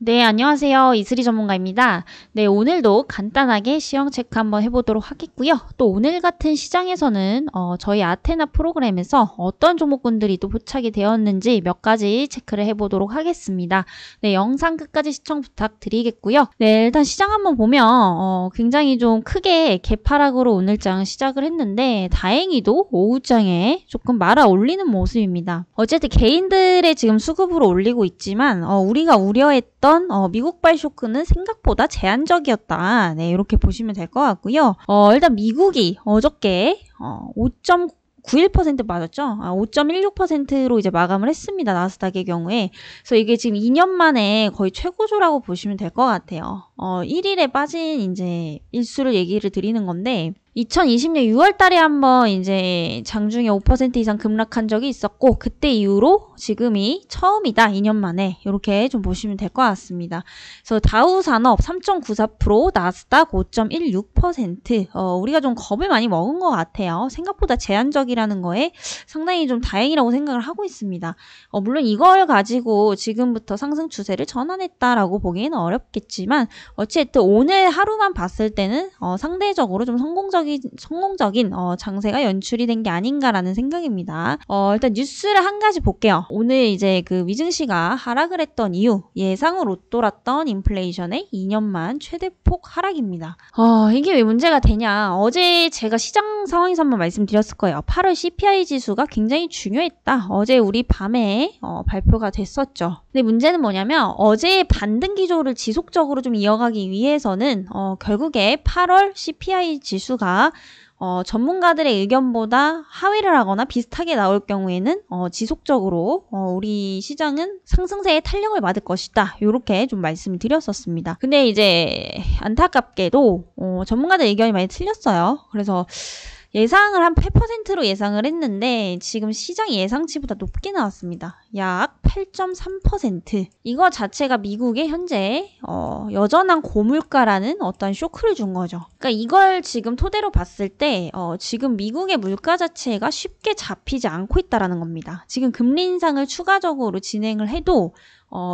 네, 안녕하세요. 이슬이 전문가입니다. 네, 오늘도 간단하게 시황 체크 한번 해보도록 하겠고요. 또 오늘 같은 시장에서는 저희 아테나 프로그램에서 어떤 종목군들이 또 포착이 되었는지 몇 가지 체크를 해보도록 하겠습니다. 네, 영상 끝까지 시청 부탁드리겠고요. 네, 일단 시장 한번 보면 굉장히 좀 크게 개파락으로 오늘장 시작을 했는데 다행히도 오후장에 조금 말아 올리는 모습입니다. 어쨌든 개인들의 지금 수급으로 올리고 있지만 우리가 우려했던 미국발 쇼크는 생각보다 제한적이었다. 네, 이렇게 보시면 될 것 같고요. 일단 미국이 어저께 5.91% 빠졌죠. 5.16%로 이제 마감을 했습니다. 나스닥의 경우에. 그래서 이게 지금 2년 만에 거의 최고조라고 보시면 될 것 같아요. 1일에 빠진 이제 일수를 얘기를 드리는 건데 2020년 6월 달에 한번 이제 장중에 5% 이상 급락한 적이 있었고 그때 이후로 지금이 처음이다. 2년 만에. 이렇게 좀 보시면 될 것 같습니다. 그래서 다우 산업 3.94%, 나스닥 5.16%. 우리가 좀 겁을 많이 먹은 것 같아요. 생각보다 제한적이라는 거에 상당히 좀 다행이라고 생각을 하고 있습니다. 물론 이걸 가지고 지금부터 상승 추세를 전환했다라고 보기에는 어렵겠지만 어쨌든 오늘 하루만 봤을 때는 상대적으로 좀 성공적인 장세가 연출이 된 게 아닌가라는 생각입니다. 일단 뉴스를 한 가지 볼게요. 오늘 이제 그 위증시가 하락을 했던 이유, 예상을 웃돌았던 인플레이션의 2년만 최대폭 하락입니다. 이게 왜 문제가 되냐? 어제 제가 시장 상황에서 한번 말씀드렸을 거예요. 8월 CPI 지수가 굉장히 중요했다. 어제 우리 밤에 발표가 됐었죠. 근데 문제는 뭐냐면 어제의 반등 기조를 지속적으로 좀 이어가기 위해서는 결국에 8월 CPI 지수가 전문가들의 의견보다 하회를 하거나 비슷하게 나올 경우에는 지속적으로 우리 시장은 상승세에 탄력을 받을 것이다. 이렇게 좀 말씀을 드렸었습니다. 근데 이제 안타깝게도 전문가들 의견이 많이 틀렸어요. 그래서 예상을 한 8%로 예상을 했는데 지금 시장 예상치보다 높게 나왔습니다. 약 8.3%. 이거 자체가 미국의 현재 여전한 고물가라는 어떤 쇼크를 준 거죠. 그러니까 이걸 지금 토대로 봤을 때 지금 미국의 물가 자체가 쉽게 잡히지 않고 있다라는 겁니다. 지금 금리 인상을 추가적으로 진행을 해도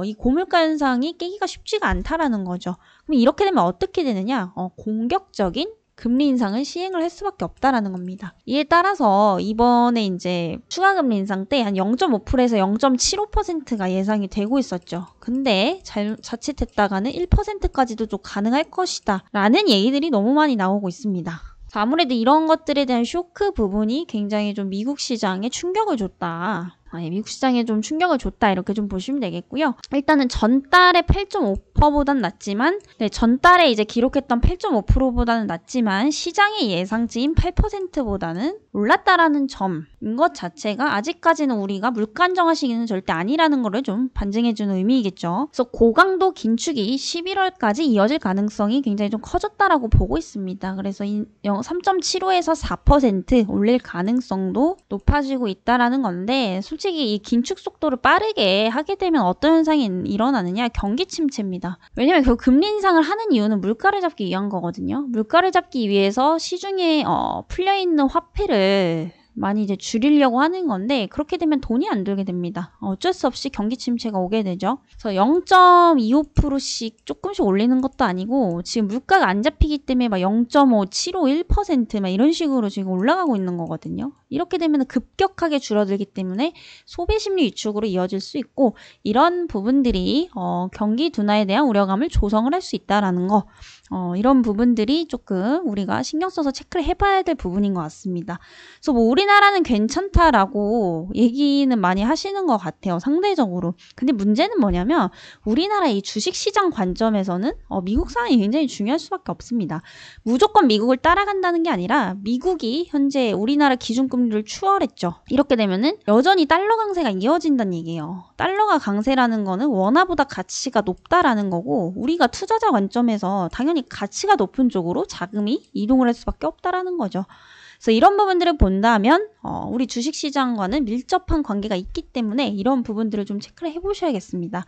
이 고물가 현상이 깨기가 쉽지가 않다라는 거죠. 그럼 이렇게 되면 어떻게 되느냐? 공격적인 금리 인상을 시행을 할 수밖에 없다라는 겁니다. 이에 따라서 이번에 이제 추가 금리 인상 때 한 0.5%에서 0.75%가 예상이 되고 있었죠. 근데 자칫했다가는 1%까지도 좀 가능할 것이다 라는 얘기들이 너무 많이 나오고 있습니다. 아무래도 이런 것들에 대한 쇼크 부분이 굉장히 좀 미국 시장에 충격을 줬다. 미국 시장에 좀 충격을 줬다 이렇게 좀 보시면 되겠고요. 일단은 전달에 8.5%보다는 낮지만 전달에 이제 기록했던 8.5%보다는 낮지만 시장의 예상치인 8%보다는 올랐다라는 점인 것 자체가 아직까지는 우리가 물가 안정화 시기는 절대 아니라는 거를 좀 반증해주는 의미이겠죠. 그래서 고강도 긴축이 11월까지 이어질 가능성이 굉장히 좀 커졌다라고 보고 있습니다. 그래서 3.75에서 4% 올릴 가능성도 높아지고 있다라는 건데 솔직히 이 긴축 속도를 빠르게 하게 되면 어떤 현상이 일어나느냐? 경기 침체입니다. 왜냐면 그 금리 인상을 하는 이유는 물가를 잡기 위한 거거든요. 물가를 잡기 위해서 시중에 풀려있는 화폐를 많이 이제 줄이려고 하는 건데 그렇게 되면 돈이 안 들게 됩니다. 어쩔 수 없이 경기 침체가 오게 되죠. 그래서 0.25%씩 조금씩 올리는 것도 아니고 지금 물가가 안 잡히기 때문에 막 0.5, 751% 막 이런 식으로 지금 올라가고 있는 거거든요. 이렇게 되면 급격하게 줄어들기 때문에 소비 심리 위축으로 이어질 수 있고 이런 부분들이 경기 둔화에 대한 우려감을 조성을 할 수 있다라는 거 이런 부분들이 조금 우리가 신경 써서 체크를 해봐야 될 부분인 것 같습니다. 그래서 뭐 우리나라는 괜찮다라고 얘기는 많이 하시는 것 같아요. 상대적으로. 근데 문제는 뭐냐면 우리나라 이 주식시장 관점에서는 미국 상황이 굉장히 중요할 수밖에 없습니다. 무조건 미국을 따라간다는 게 아니라 미국이 현재 우리나라 기준금리를 추월했죠. 이렇게 되면은 여전히 달러 강세가 이어진다는 얘기예요. 달러가 강세라는 거는 원화보다 가치가 높다라는 거고 우리가 투자자 관점에서 당연히 가치가 높은 쪽으로 자금이 이동을 할 수밖에 없다라는 거죠. 그래서 이런 부분들을 본다면 우리 주식시장과는 밀접한 관계가 있기 때문에 이런 부분들을 좀 체크를 해보셔야겠습니다.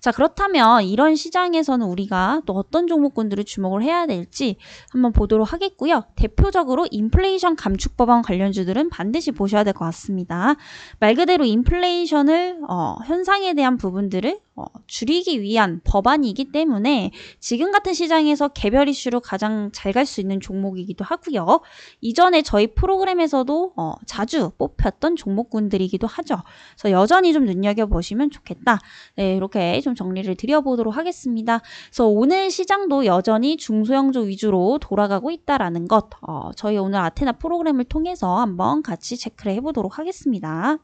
자, 그렇다면 이런 시장에서는 우리가 또 어떤 종목군들을 주목을 해야 될지 한번 보도록 하겠고요. 대표적으로 인플레이션 감축 법안 관련주들은 반드시 보셔야 될 것 같습니다. 말 그대로 인플레이션을 현상에 대한 부분들을 줄이기 위한 법안이기 때문에 지금 같은 시장에서 개별 이슈로 가장 잘 갈 수 있는 종목이기도 하고요. 이전에 저희 프로그램에서도 자주 뽑혔던 종목군들이기도 하죠. 그래서 여전히 좀 눈여겨보시면 좋겠다. 네, 이렇게 좀 정리를 드려보도록 하겠습니다. 그래서 오늘 시장도 여전히 중소형주 위주로 돌아가고 있다라는 것, 저희 오늘 아테나 프로그램을 통해서 한번 같이 체크를 해보도록 하겠습니다.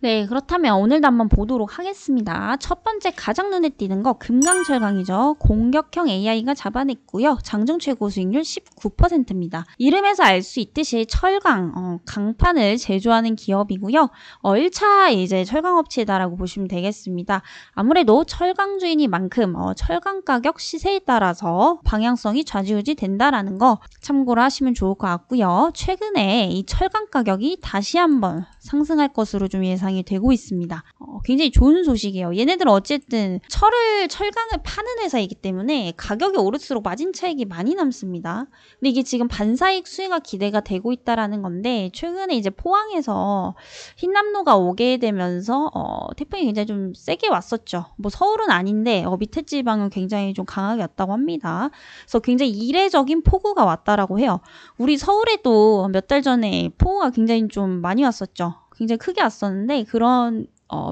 네, 그렇다면 오늘도 한번 보도록 하겠습니다. 첫 번째 가장 눈에 띄는 거 금강철강이죠. 공격형 AI가 잡아냈고요. 장중 최고 수익률 19%입니다. 이름에서 알 수 있듯이 철강, 강판을 제조하는 기업이고요. 1차 이제 철강업체다라고 보시면 되겠습니다. 아무래도 철강주이니만큼 철강 가격 시세에 따라서 방향성이 좌지우지 된다라는 거 참고를 하시면 좋을 것 같고요. 최근에 이 철강 가격이 다시 한번 상승할 것으로 좀 예상이 되고 있습니다. 굉장히 좋은 소식이에요. 얘네들은 어쨌든 철강을 파는 회사이기 때문에 가격이 오를수록 마진 차익이 많이 남습니다. 근데 이게 지금 반사익 수혜가 기대가 되고 있다라는 건데 최근에 이제 포항에서 흰남노가 오게 되면서 태풍이 굉장히 좀 세게 왔었죠. 뭐 서울은 아닌데 밑에 지방은 굉장히 좀 강하게 왔다고 합니다. 그래서 굉장히 이례적인 폭우가 왔다라고 해요. 우리 서울에도 몇 달 전에 폭우가 굉장히 좀 많이 왔었죠. 굉장히 크게 왔었는데 그런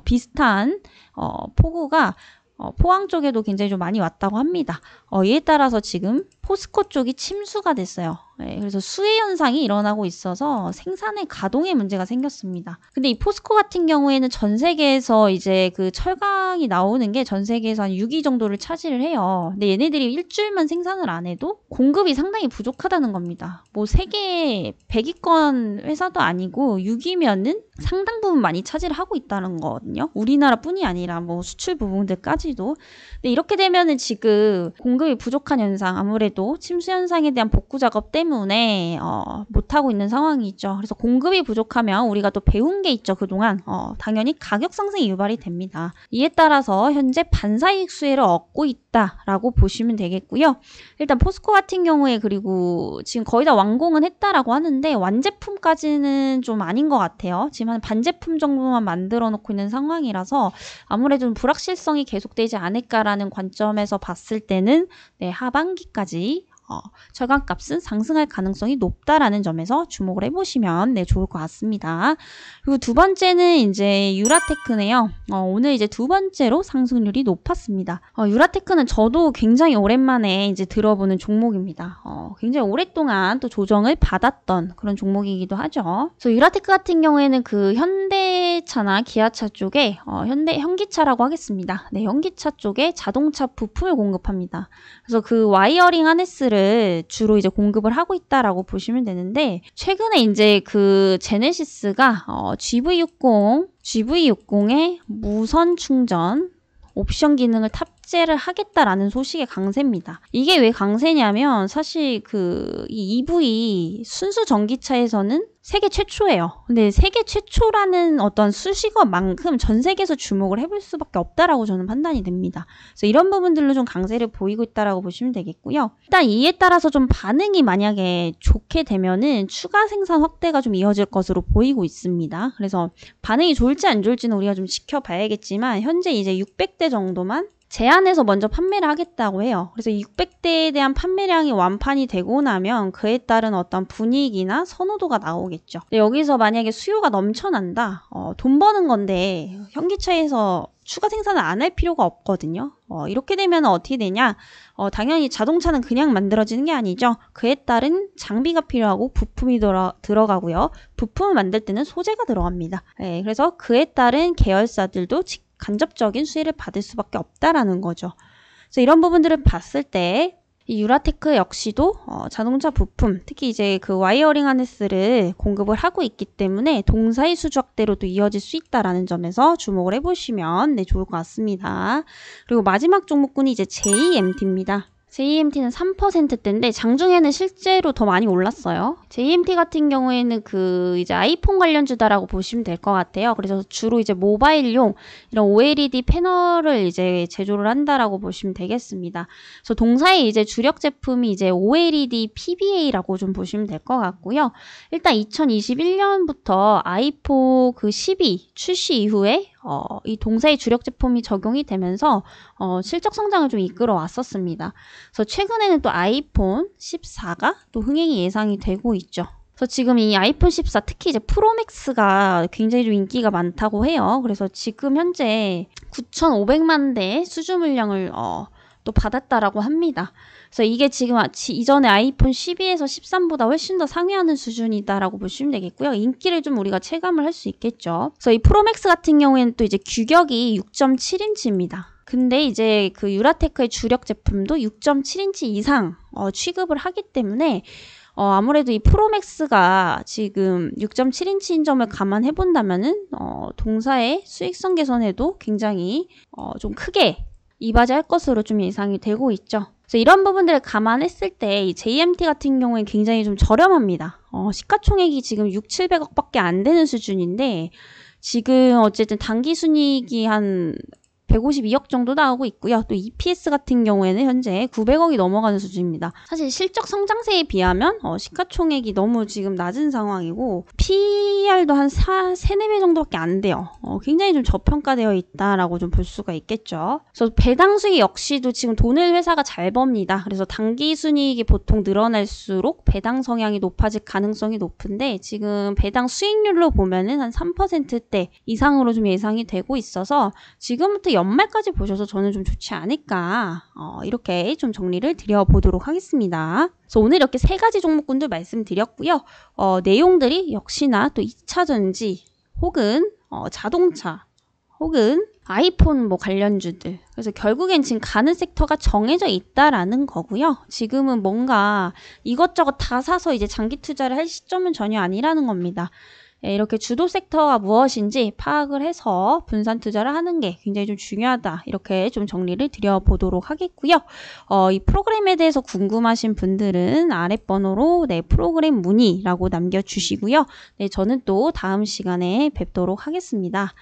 비슷한 폭우가 포항 쪽에도 굉장히 좀 많이 왔다고 합니다. 이에 따라서 지금 포스코 쪽이 침수가 됐어요. 네, 그래서 수해 현상이 일어나고 있어서 생산의 가동에 문제가 생겼습니다. 근데 이 포스코 같은 경우에는 전 세계에서 이제 그 철강이 나오는 게 전 세계에서 한 6위 정도를 차지를 해요. 근데 얘네들이 일주일만 생산을 안 해도 공급이 상당히 부족하다는 겁니다. 뭐 세계 100위권 회사도 아니고 6위면은 상당 부분 많이 차지를 하고 있다는 거거든요. 우리나라뿐이 아니라 뭐 수출 부분들까지도. 근데 이렇게 되면은 지금 공급이 부족한 현상, 아무래도 침수 현상에 대한 복구 작업 때문에 못하고 있는 상황이죠. 그래서 공급이 부족하면 우리가 또 배운 게 있죠. 그동안 당연히 가격 상승이 유발이 됩니다. 이에 따라서 현재 반사이익 수혜를 얻고 있다라고 보시면 되겠고요. 일단 포스코 같은 경우에 그리고 지금 거의 다 완공은 했다라고 하는데 완제품까지는 좀 아닌 것 같아요. 지금 한 반제품 정도만 만들어 놓고 있는 상황이라서 아무래도 좀 불확실성이 계속되지 않을까라는 관점에서 봤을 때는 네, 하반기까지 철강값은 상승할 가능성이 높다라는 점에서 주목을 해보시면 네, 좋을 것 같습니다. 그리고 두 번째는 이제 유라테크네요. 오늘 이제 두 번째로 상승률이 높았습니다. 유라테크는 저도 굉장히 오랜만에 이제 들어보는 종목입니다. 굉장히 오랫동안 또 조정을 받았던 그런 종목이기도 하죠. 그래서 유라테크 같은 경우에는 그 현대차나 기아차 쪽에 현기차라고 하겠습니다. 네, 현기차 쪽에 자동차 부품을 공급합니다. 그래서 그 와이어링 하네스를 주로 이제 공급을 하고 있다라고 보시면 되는데 최근에 이제 그 제네시스가 GV60에 무선 충전 옵션 기능을 탑재를 하겠다라는 소식의 강세입니다. 이게 왜 강세냐면 사실 이 EV 순수 전기차에서는 세계 최초예요. 근데 세계 최초라는 어떤 수식어만큼 전 세계에서 주목을 해볼 수밖에 없다라고 저는 판단이 됩니다. 그래서 이런 부분들로 좀 강세를 보이고 있다라고 보시면 되겠고요. 일단 이에 따라서 좀 반응이 만약에 좋게 되면은 추가 생산 확대가 좀 이어질 것으로 보이고 있습니다. 그래서 반응이 좋을지 안 좋을지는 우리가 좀 지켜봐야겠지만 현재 이제 600대 정도만 제한해서 먼저 판매를 하겠다고 해요. 그래서 600대에 대한 판매량이 완판이 되고 나면 그에 따른 어떤 분위기나 선호도가 나오겠죠. 근데 여기서 만약에 수요가 넘쳐난다. 돈 버는 건데 현기차에서 추가 생산을 안 할 필요가 없거든요. 이렇게 되면 어떻게 되냐? 당연히 자동차는 그냥 만들어지는 게 아니죠. 그에 따른 장비가 필요하고 부품이 들어가고요. 부품을 만들 때는 소재가 들어갑니다. 네, 그래서 그에 따른 계열사들도 간접적인 수혜를 받을 수밖에 없다라는 거죠. 그래서 이런 부분들을 봤을 때 이 유라테크 역시도 자동차 부품, 특히 이제 그 와이어링 하네스를 공급을 하고 있기 때문에 동사의 수주 확대로도 이어질 수 있다라는 점에서 주목을 해보시면 네, 좋을 것 같습니다. 그리고 마지막 종목군이 이제 JMT입니다. JMT는 3%대인데 장중에는 실제로 더 많이 올랐어요. JMT 같은 경우에는 이제 아이폰 관련주다라고 보시면 될 것 같아요. 그래서 주로 이제 모바일용 이런 OLED 패널을 이제 제조를 한다라고 보시면 되겠습니다. 그래서 동사의 이제 주력 제품이 이제 OLED PBA라고 좀 보시면 될 것 같고요. 일단 2021년부터 아이폰 12 출시 이후에 이 동사의 주력 제품이 적용이 되면서 실적 성장을 좀 이끌어 왔었습니다. 그래서 최근에는 또 아이폰 14가 또 흥행이 예상이 되고 있죠. 그래서 지금 이 아이폰 14 특히 이제 프로맥스가 굉장히 좀 인기가 많다고 해요. 그래서 지금 현재 9,500만 대 수주 물량을 또 받았다라고 합니다. 그래서 이게 지금 이전에 아이폰 12에서 13보다 훨씬 더 상회하는 수준이다라고 보시면 되겠고요. 인기를 좀 우리가 체감을 할 수 있겠죠. 그래서 이 프로맥스 같은 경우에는 또 이제 규격이 6.7인치입니다. 근데 이제 유라테크의 주력 제품도 6.7인치 이상 취급을 하기 때문에 아무래도 이 프로맥스가 지금 6.7인치인 점을 감안해 본다면은 동사의 수익성 개선에도 굉장히 좀 크게 이바지할 것으로 좀 예상이 되고 있죠. 그래서 이런 부분들을 감안했을 때 이 JMT 같은 경우에 굉장히 좀 저렴합니다. 시가총액이 지금 6,700억밖에 안 되는 수준인데 지금 어쨌든 당기순이익이 한 152억 정도 나오고 있고요. 또 EPS 같은 경우에는 현재 900억이 넘어가는 수준입니다. 사실 실적 성장세에 비하면 시가총액이 너무 지금 낮은 상황이고 PER도 한 3-4배 정도밖에 안 돼요. 굉장히 좀 저평가되어 있다라고 좀 볼 수가 있겠죠. 그래서 배당 수익 역시도 지금 돈을 회사가 잘 법니다. 그래서 당기 순이익이 보통 늘어날수록 배당 성향이 높아질 가능성이 높은데 지금 배당 수익률로 보면은 한 3%대 이상으로 좀 예상이 되고 있어서 지금부터 연말까지 보셔서 저는 좀 좋지 않을까 이렇게 좀 정리를 드려보도록 하겠습니다. 그래서 오늘 이렇게 3가지 종목군들 말씀드렸고요. 내용들이 역시나 또 2차전지 혹은 자동차 혹은 아이폰 관련주들. 그래서 결국엔 지금 가는 섹터가 정해져 있다라는 거고요. 지금은 뭔가 이것저것 다 사서 이제 장기 투자를 할 시점은 전혀 아니라는 겁니다. 이렇게 주도 섹터가 무엇인지 파악을 해서 분산 투자를 하는 게 굉장히 좀 중요하다. 이렇게 좀 정리를 드려보도록 하겠고요. 이 프로그램에 대해서 궁금하신 분들은 아랫번호로 프로그램 문의라고 남겨주시고요. 저는 또 다음 시간에 뵙도록 하겠습니다.